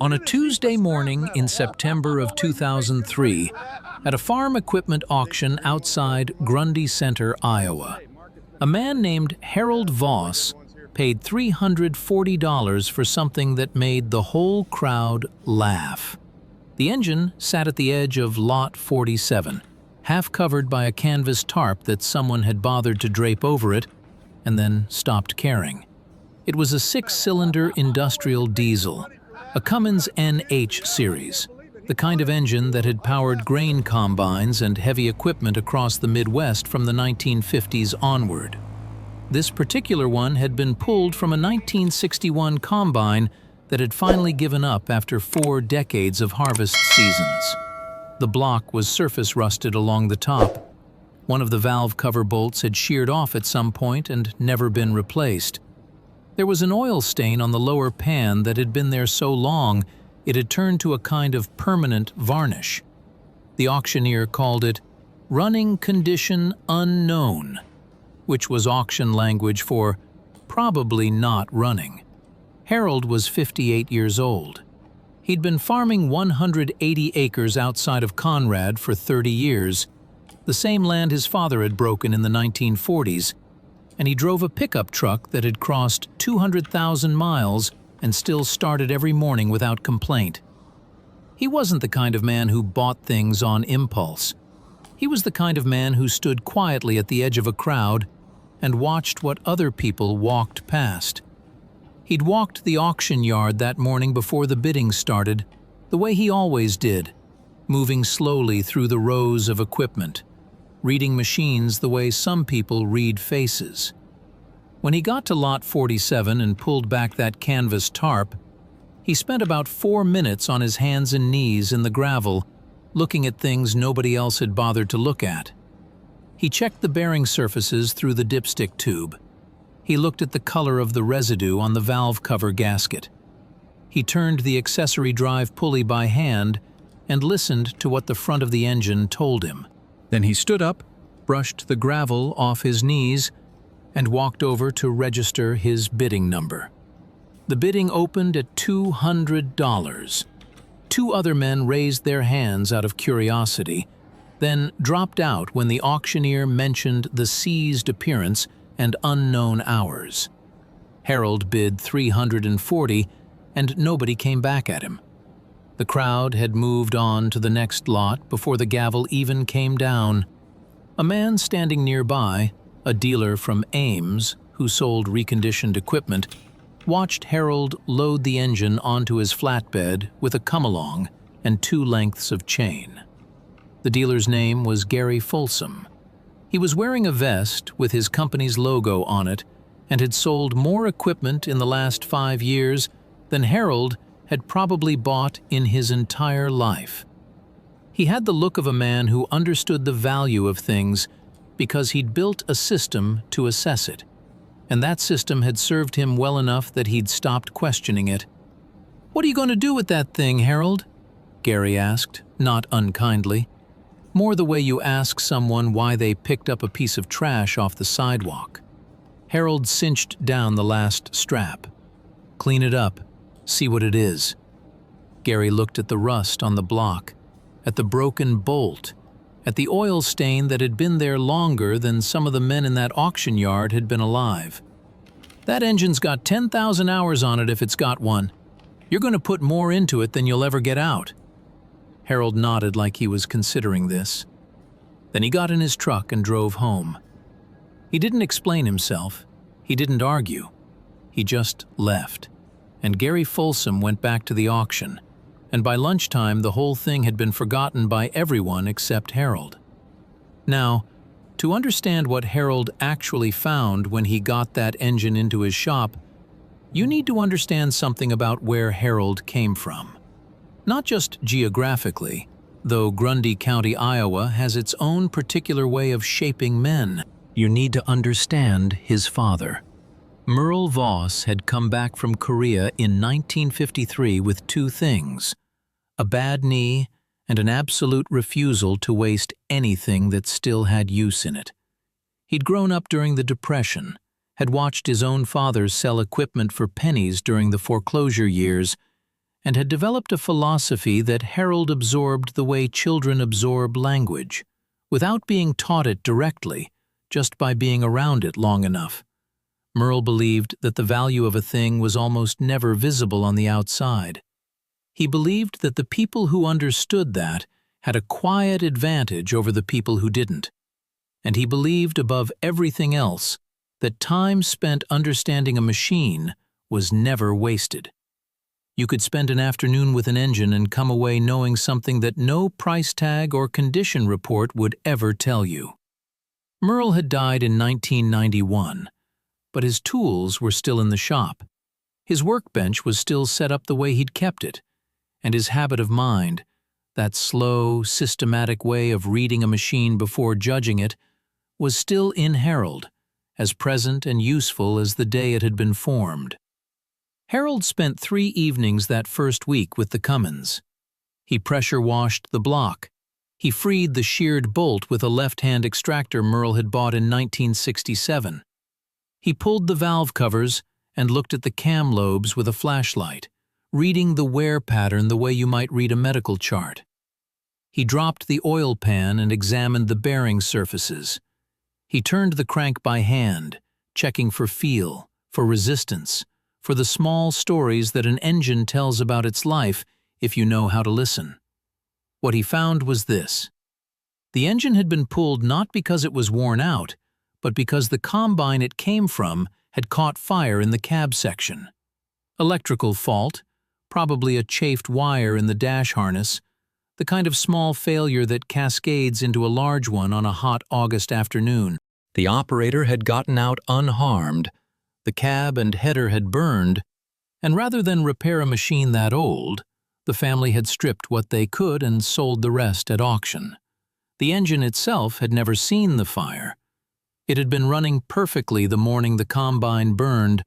On a Tuesday morning in September of 2003, at a farm equipment auction outside Grundy Center, Iowa, a man named Harold Voss paid $340 for something that made the whole crowd laugh. The engine sat at the edge of Lot 47, half covered by a canvas tarp that someone had bothered to drape over it and then stopped caring. It was a six-cylinder industrial diesel, a Cummins NH series, the kind of engine that had powered grain combines and heavy equipment across the Midwest from the 1950s onward. This particular one had been pulled from a 1961 combine that had finally given up after 4 decades of harvest seasons. The block was surface rusted along the top. One of the valve cover bolts had sheared off at some point and never been replaced. There was an oil stain on the lower pan that had been there so long it had turned to a kind of permanent varnish. The auctioneer called it running condition unknown, which was auction language for probably not running. Harold was 58 years old. He'd been farming 180 acres outside of Conrad for 30 years, the same land his father had broken in the 1940s, and he drove a pickup truck that had crossed 200,000 miles and still started every morning without complaint. He wasn't the kind of man who bought things on impulse. He was the kind of man who stood quietly at the edge of a crowd and watched what other people walked past. He'd walked the auction yard that morning before the bidding started, the way he always did, moving slowly through the rows of equipment, reading machines the way some people read faces. When he got to Lot 47 and pulled back that canvas tarp, he spent about 4 minutes on his hands and knees in the gravel, looking at things nobody else had bothered to look at. He checked the bearing surfaces through the dipstick tube. He looked at the color of the residue on the valve cover gasket. He turned the accessory drive pulley by hand and listened to what the front of the engine told him. Then he stood up, brushed the gravel off his knees, and walked over to register his bidding number. The bidding opened at $200. 2 other men raised their hands out of curiosity, then dropped out when the auctioneer mentioned the seized appearance and unknown hours. Harold bid $340, and nobody came back at him. The crowd had moved on to the next lot before the gavel even came down. A man standing nearby, a dealer from Ames who sold reconditioned equipment, watched Harold load the engine onto his flatbed with a come-along and 2 lengths of chain. The dealer's name was Gary Folsom. He was wearing a vest with his company's logo on it and had sold more equipment in the last 5 years than Harold had probably bought in his entire life. He had the look of a man who understood the value of things because he'd built a system to assess it, and that system had served him well enough that he'd stopped questioning it. "What are you going to do with that thing, Harold?" Gary asked, not unkindly, more the way you ask someone why they picked up a piece of trash off the sidewalk. Harold cinched down the last strap. "Clean it up. See what it is." Gary looked at the rust on the block, at the broken bolt, at the oil stain that had been there longer than some of the men in that auction yard had been alive. "That engine's got 10,000 hours on it if it's got one. You're going to put more into it than you'll ever get out." Harold nodded like he was considering this. Then he got in his truck and drove home. He didn't explain himself. He didn't argue. He just left. And Gary Folsom went back to the auction, and by lunchtime the whole thing had been forgotten by everyone except Harold. Now, to understand what Harold actually found when he got that engine into his shop, you need to understand something about where Harold came from. Not just geographically, though Grundy County, Iowa has its own particular way of shaping men. You need to understand his father. Merle Voss had come back from Korea in 1953 with 2 things: a bad knee and an absolute refusal to waste anything that still had use in it. He'd grown up during the Depression, had watched his own father sell equipment for pennies during the foreclosure years, and had developed a philosophy that Harold absorbed the way children absorb language, without being taught it directly, just by being around it long enough. Merle believed that the value of a thing was almost never visible on the outside. He believed that the people who understood that had a quiet advantage over the people who didn't. And he believed above everything else that time spent understanding a machine was never wasted. You could spend an afternoon with an engine and come away knowing something that no price tag or condition report would ever tell you. Merle had died in 1991, but his tools were still in the shop. His workbench was still set up the way he'd kept it, and his habit of mind, that slow, systematic way of reading a machine before judging it, was still in Harold, as present and useful as the day it had been formed. Harold spent 3 evenings that first week with the Cummins. He pressure-washed the block. He freed the sheared bolt with a left-hand extractor Merle had bought in 1967. He pulled the valve covers and looked at the cam lobes with a flashlight, reading the wear pattern the way you might read a medical chart. He dropped the oil pan and examined the bearing surfaces. He turned the crank by hand, checking for feel, for resistance, for the small stories that an engine tells about its life if you know how to listen. What he found was this. The engine had been pulled not because it was worn out, but because the combine it came from had caught fire in the cab section. Electrical fault, probably a chafed wire in the dash harness, the kind of small failure that cascades into a large one on a hot August afternoon. The operator had gotten out unharmed, the cab and header had burned, and rather than repair a machine that old, the family had stripped what they could and sold the rest at auction. The engine itself had never seen the fire. It had been running perfectly the morning the combine burned,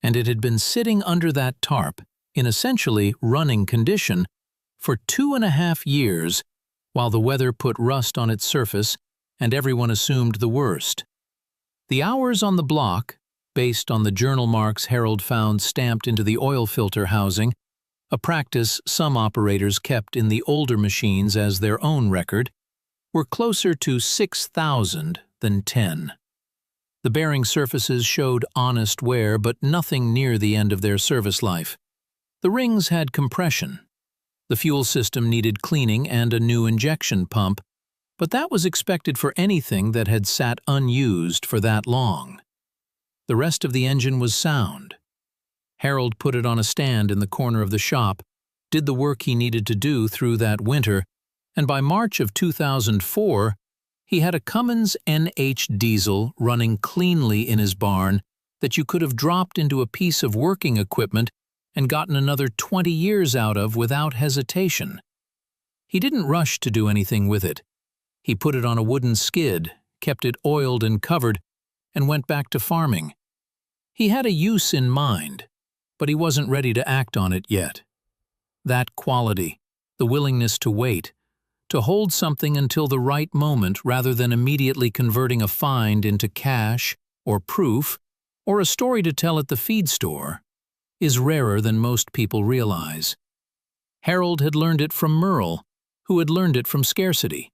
and it had been sitting under that tarp, in essentially running condition, for 2.5 years, while the weather put rust on its surface and everyone assumed the worst. The hours on the block, based on the journal marks Harold found stamped into the oil filter housing, a practice some operators kept in the older machines as their own record, were closer to 6,000 than 10. The bearing surfaces showed honest wear, but nothing near the end of their service life. The rings had compression. The fuel system needed cleaning and a new injection pump, but that was expected for anything that had sat unused for that long. The rest of the engine was sound. Harold put it on a stand in the corner of the shop, did the work he needed to do through that winter, and by March of 2004, he had a Cummins NH diesel running cleanly in his barn that you could have dropped into a piece of working equipment and gotten another 20 years out of without hesitation. He didn't rush to do anything with it. He put it on a wooden skid, kept it oiled and covered, and went back to farming. He had a use in mind, but he wasn't ready to act on it yet. That quality, the willingness to wait, to hold something until the right moment rather than immediately converting a find into cash or proof or a story to tell at the feed store, is rarer than most people realize. Harold had learned it from Merle, who had learned it from scarcity.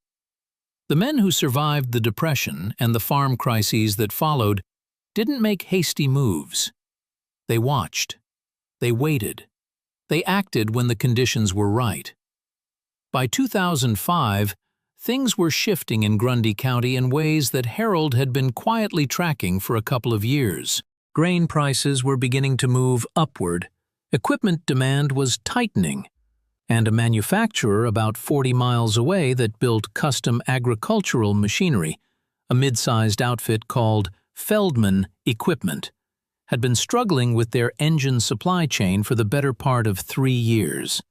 The men who survived the Depression and the farm crises that followed didn't make hasty moves. They watched. They waited. They acted when the conditions were right. By 2005, things were shifting in Grundy County in ways that Harold had been quietly tracking for a couple of years. Grain prices were beginning to move upward, equipment demand was tightening, and a manufacturer about 40 miles away that built custom agricultural machinery, a mid-sized outfit called Feldman Equipment, had been struggling with their engine supply chain for the better part of 3 years.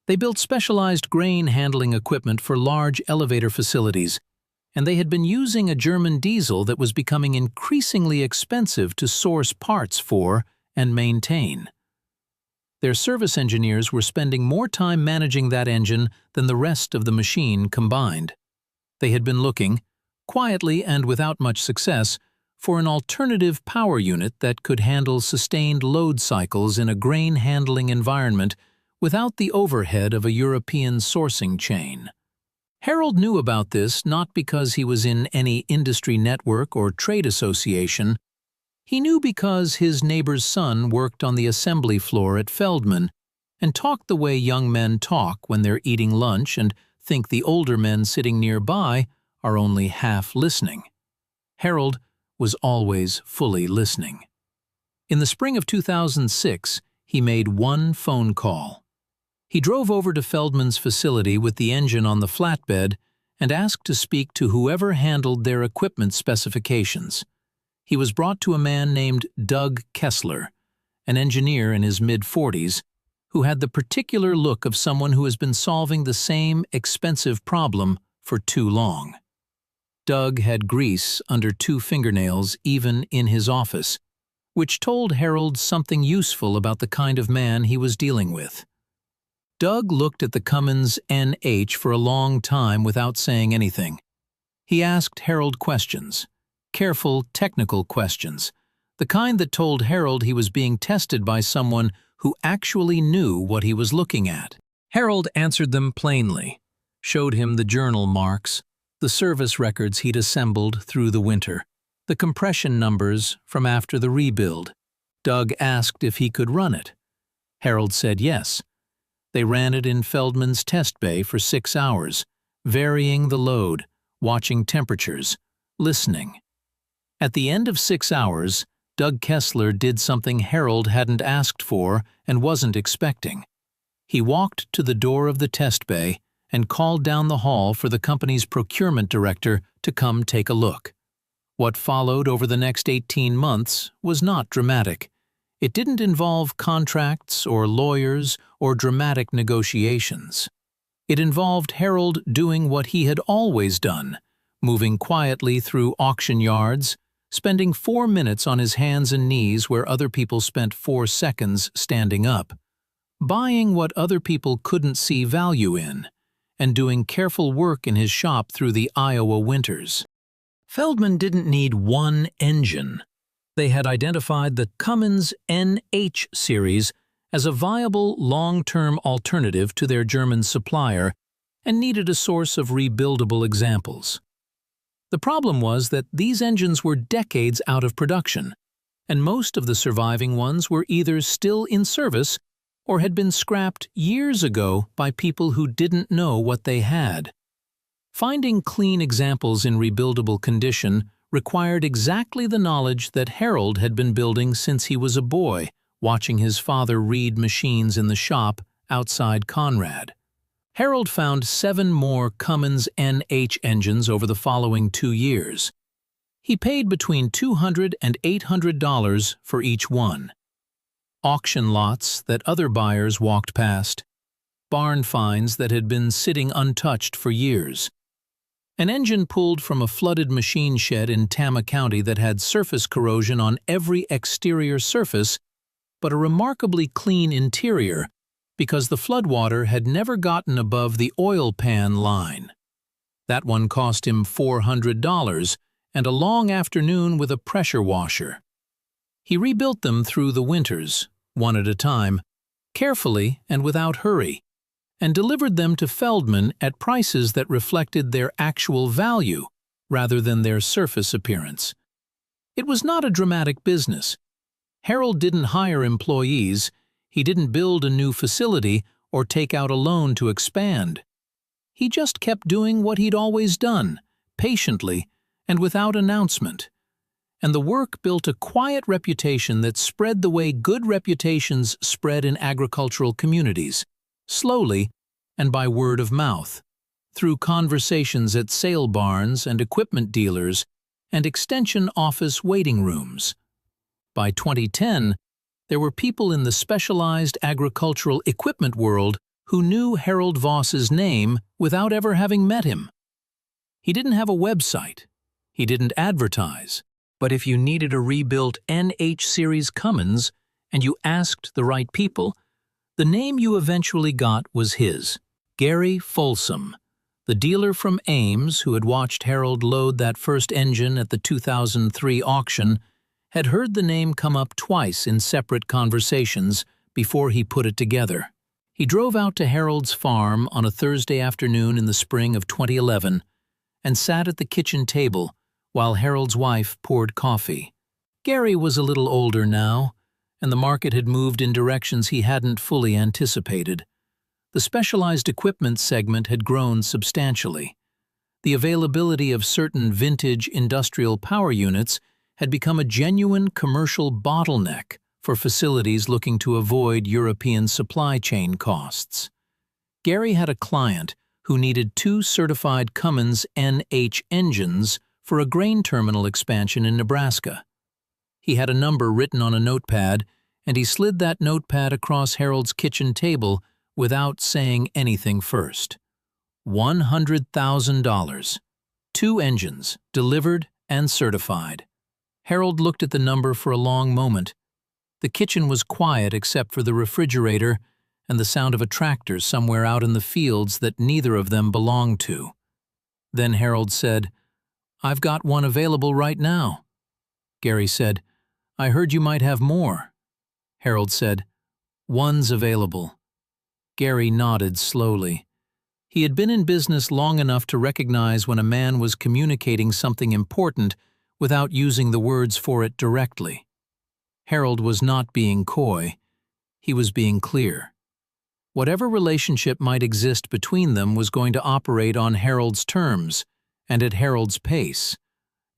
They built specialized grain handling equipment for large elevator facilities, and they had been using a German diesel that was becoming increasingly expensive to source parts for and maintain. Their service engineers were spending more time managing that engine than the rest of the machine combined. They had been looking, quietly and without much success, for an alternative power unit that could handle sustained load cycles in a grain handling environment without the overhead of a European sourcing chain. Harold knew about this not because he was in any industry network or trade association. He knew because his neighbor's son worked on the assembly floor at Feldman and talked the way young men talk when they're eating lunch and think the older men sitting nearby are only half listening. Harold was always fully listening. In the spring of 2006, he made one phone call. He drove over to Feldman's facility with the engine on the flatbed and asked to speak to whoever handled their equipment specifications. He was brought to a man named Doug Kessler, an engineer in his mid-40s, who had the particular look of someone who has been solving the same expensive problem for too long. Doug had grease under 2 fingernails even in his office, which told Harold something useful about the kind of man he was dealing with. Doug looked at the Cummins NH for a long time without saying anything. He asked Harold questions, careful, technical questions, the kind that told Harold he was being tested by someone who actually knew what he was looking at. Harold answered them plainly, showed him the journal marks, the service records he'd assembled through the winter, the compression numbers from after the rebuild. Doug asked if he could run it. Harold said yes. They ran it in Feldman's test bay for 6 hours, varying the load, watching temperatures, listening. At the end of 6 hours, Doug Kessler did something Harold hadn't asked for and wasn't expecting. He walked to the door of the test bay and called down the hall for the company's procurement director to come take a look. What followed over the next 18 months was not dramatic. It didn't involve contracts or lawyers or dramatic negotiations. It involved Harold doing what he had always done, moving quietly through auction yards, spending 4 minutes on his hands and knees where other people spent 4 seconds standing up, buying what other people couldn't see value in, and doing careful work in his shop through the Iowa winters. Feldman didn't need one engine. They had identified the Cummins NH series as a viable long-term alternative to their German supplier and needed a source of rebuildable examples. The problem was that these engines were decades out of production, and most of the surviving ones were either still in service or had been scrapped years ago by people who didn't know what they had. Finding clean examples in rebuildable condition required exactly the knowledge that Harold had been building since he was a boy, watching his father read machines in the shop outside Conrad. Harold found 7 more Cummins NH engines over the following 2 years. He paid between $200 and $800 for each one. Auction lots that other buyers walked past, barn finds that had been sitting untouched for years. An engine pulled from a flooded machine shed in Tama County that had surface corrosion on every exterior surface, but a remarkably clean interior because the floodwater had never gotten above the oil pan line. That one cost him $400 and a long afternoon with a pressure washer. He rebuilt them through the winters, one at a time, carefully and without hurry, and delivered them to Feldman at prices that reflected their actual value rather than their surface appearance. It was not a dramatic business. Harold didn't hire employees, he didn't build a new facility or take out a loan to expand. He just kept doing what he'd always done, patiently and without announcement. And the work built a quiet reputation that spread the way good reputations spread in agricultural communities, slowly and by word of mouth, through conversations at sale barns and equipment dealers and extension office waiting rooms. By 2010, there were people in the specialized agricultural equipment world who knew Harold Voss's name without ever having met him. He didn't have a website. He didn't advertise. But if you needed a rebuilt NH series Cummins and you asked the right people, the name you eventually got was his, Gary Folsom, the dealer from Ames who had watched Harold load that first engine at the 2003 auction, had heard the name come up twice in separate conversations before he put it together. He drove out to Harold's farm on a Thursday afternoon in the spring of 2011 and sat at the kitchen table while Harold's wife poured coffee. Gary was a little older now, and the market had moved in directions he hadn't fully anticipated. The specialized equipment segment had grown substantially. The availability of certain vintage industrial power units had become a genuine commercial bottleneck for facilities looking to avoid European supply chain costs. Gary had a client who needed 2 certified Cummins NH engines for a grain terminal expansion in Nebraska. He had a number written on a notepad, and he slid that notepad across Harold's kitchen table without saying anything first. $100,000. 2 engines, delivered and certified. Harold looked at the number for a long moment. The kitchen was quiet except for the refrigerator and the sound of a tractor somewhere out in the fields that neither of them belonged to. Then Harold said, "I've got one available right now." Gary said, "I heard you might have more." Harold said, "One's available." Gary nodded slowly. He had been in business long enough to recognize when a man was communicating something important without using the words for it directly. Harold was not being coy. He was being clear. Whatever relationship might exist between them was going to operate on Harold's terms and at Harold's pace,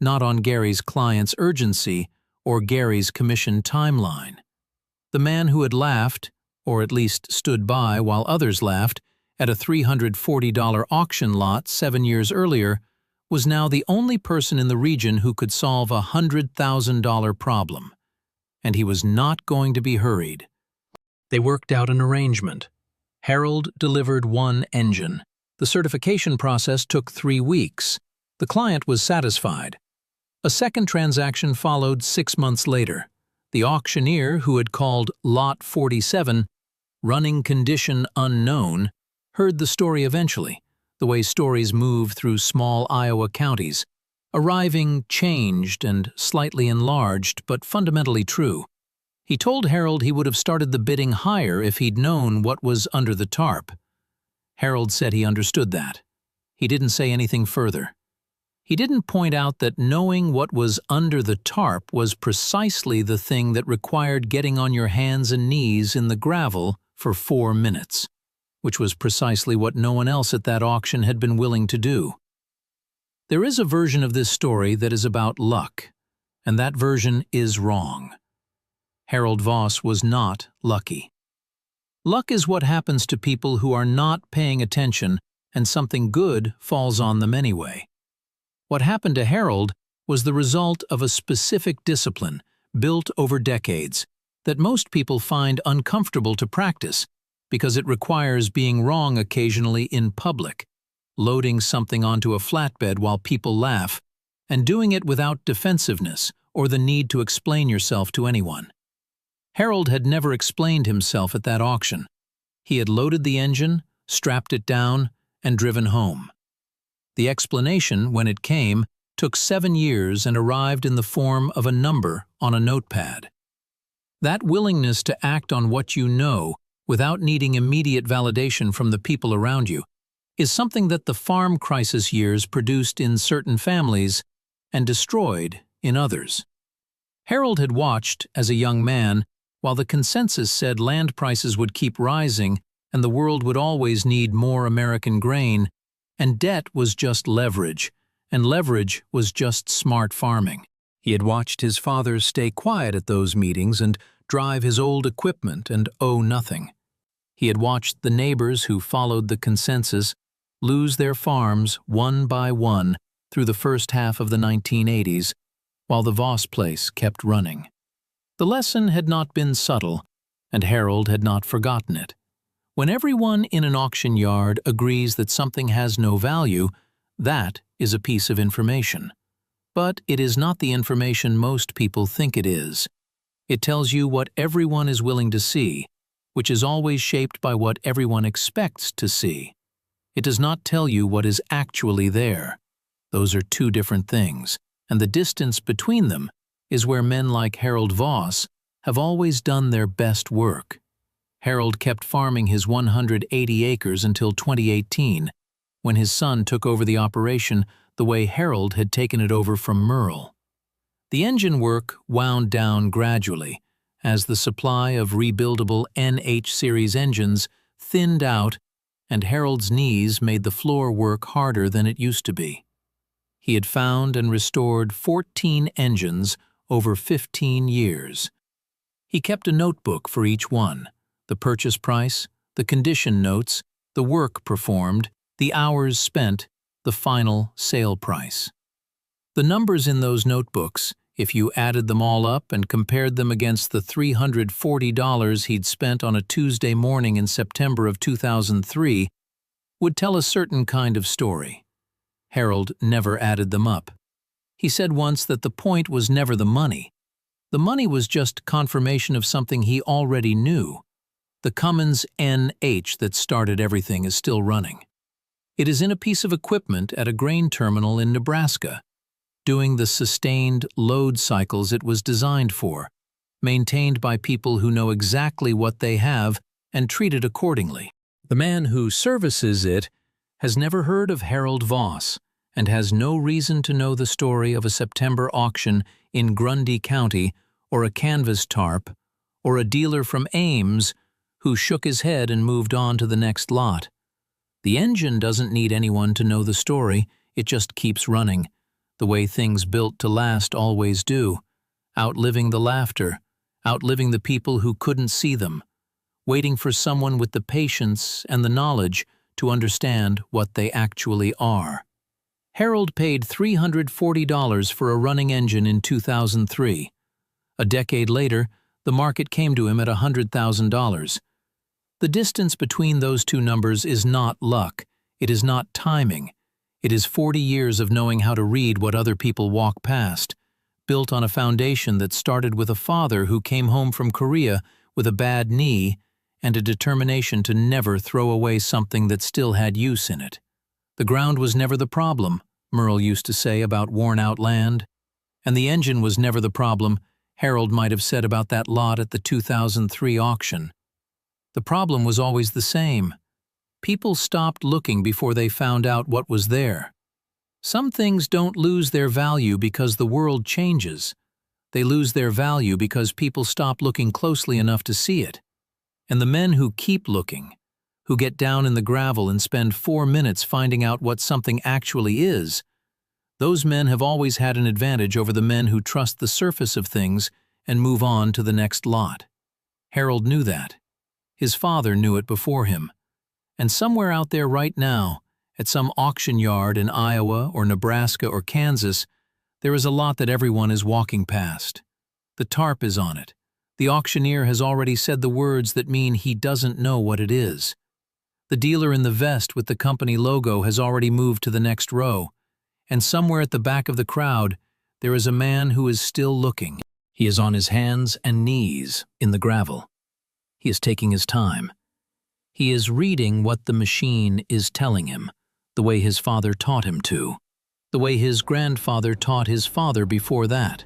not on Gary's client's urgency or Gary's commission timeline. The man who had laughed, or at least stood by while others laughed, at a $340 auction lot 7 years earlier, was now the only person in the region who could solve a $100,000 problem. And he was not going to be hurried. They worked out an arrangement. Harold delivered 1 engine. The certification process took 3 weeks. The client was satisfied. A second transaction followed 6 months later. The auctioneer, who had called Lot 47, running condition unknown, heard the story eventually, the way stories move through small Iowa counties, arriving changed and slightly enlarged, but fundamentally true. He told Harold he would have started the bidding higher if he'd known what was under the tarp. Harold said he understood that. He didn't say anything further. He didn't point out that knowing what was under the tarp was precisely the thing that required getting on your hands and knees in the gravel for 4 minutes, which was precisely what no one else at that auction had been willing to do. There is a version of this story that is about luck, and that version is wrong. Harold Voss was not lucky. Luck is what happens to people who are not paying attention and something good falls on them anyway. What happened to Harold was the result of a specific discipline built over decades that most people find uncomfortable to practice because it requires being wrong occasionally in public, loading something onto a flatbed while people laugh, and doing it without defensiveness or the need to explain yourself to anyone. Harold had never explained himself at that auction. He had loaded the engine, strapped it down, and driven home. The explanation, when it came, took 7 years and arrived in the form of a number on a notepad. That willingness to act on what you know without needing immediate validation from the people around you is something that the farm crisis years produced in certain families and destroyed in others. Harold had watched, as a young man, while the consensus said land prices would keep rising and the world would always need more American grain, and debt was just leverage, and leverage was just smart farming. He had watched his father stay quiet at those meetings and drive his old equipment and owe nothing. He had watched the neighbors who followed the consensus lose their farms one by one through the first half of the 1980s, while the Voss place kept running. The lesson had not been subtle, and Harold had not forgotten it. When everyone in an auction yard agrees that something has no value, that is a piece of information. But it is not the information most people think it is. It tells you what everyone is willing to see, which is always shaped by what everyone expects to see. It does not tell you what is actually there. Those are 2 different things, and the distance between them is where men like Harold Voss have always done their best work. Harold kept farming his 180 acres until 2018, when his son took over the operation the way Harold had taken it over from Merle. The engine work wound down gradually as the supply of rebuildable NH series engines thinned out and Harold's knees made the floor work harder than it used to be. He had found and restored 14 engines over 15 years. He kept a notebook for each one: the purchase price, the condition notes, the work performed, the hours spent, the final sale price. The numbers in those notebooks, if you added them all up and compared them against the $340 he'd spent on a Tuesday morning in September of 2003, would tell a certain kind of story. Harold never added them up. He said once that the point was never the money. The money was just confirmation of something he already knew. The Cummins NH that started everything is still running. It is in a piece of equipment at a grain terminal in Nebraska, doing the sustained load cycles it was designed for, maintained by people who know exactly what they have and treat it accordingly. The man who services it has never heard of Harold Voss and has no reason to know the story of a September auction in Grundy County or a canvas tarp or a dealer from Ames who shook his head and moved on to the next lot. The engine doesn't need anyone to know the story, it just keeps running, the way things built to last always do, outliving the laughter, outliving the people who couldn't see them, waiting for someone with the patience and the knowledge to understand what they actually are. Harold paid $340 for a running engine in 2003. A decade later, the market came to him at $100,000. The distance between those two numbers is not luck, it is not timing. It is 40 years of knowing how to read what other people walk past, built on a foundation that started with a father who came home from Korea with a bad knee and a determination to never throw away something that still had use in it. The ground was never the problem, Merle used to say about worn-out land. And the engine was never the problem, Harold might have said about that lot at the 2003 auction. The problem was always the same. People stopped looking before they found out what was there. Some things don't lose their value because the world changes. They lose their value because people stop looking closely enough to see it. And the men who keep looking, who get down in the gravel and spend 4 minutes finding out what something actually is, those men have always had an advantage over the men who trust the surface of things and move on to the next lot. Harold knew that. His father knew it before him. And somewhere out there right now, at some auction yard in Iowa or Nebraska or Kansas, there is a lot that everyone is walking past. The tarp is on it. The auctioneer has already said the words that mean he doesn't know what it is. The dealer in the vest with the company logo has already moved to the next row. And somewhere at the back of the crowd, there is a man who is still looking. He is on his hands and knees in the gravel. He is taking his time. He is reading what the machine is telling him, the way his father taught him to, the way his grandfather taught his father before that.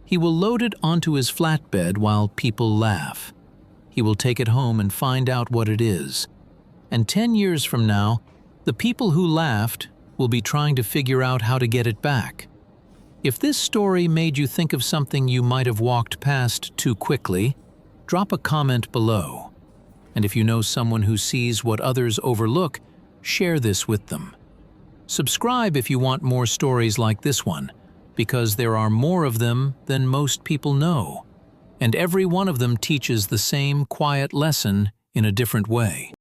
He will load it onto his flatbed while people laugh. He will take it home and find out what it is. And 10 years from now, the people who laughed will be trying to figure out how to get it back. If this story made you think of something you might have walked past too quickly, drop a comment below. And if you know someone who sees what others overlook, share this with them. Subscribe if you want more stories like this one, because there are more of them than most people know. And every one of them teaches the same quiet lesson in a different way.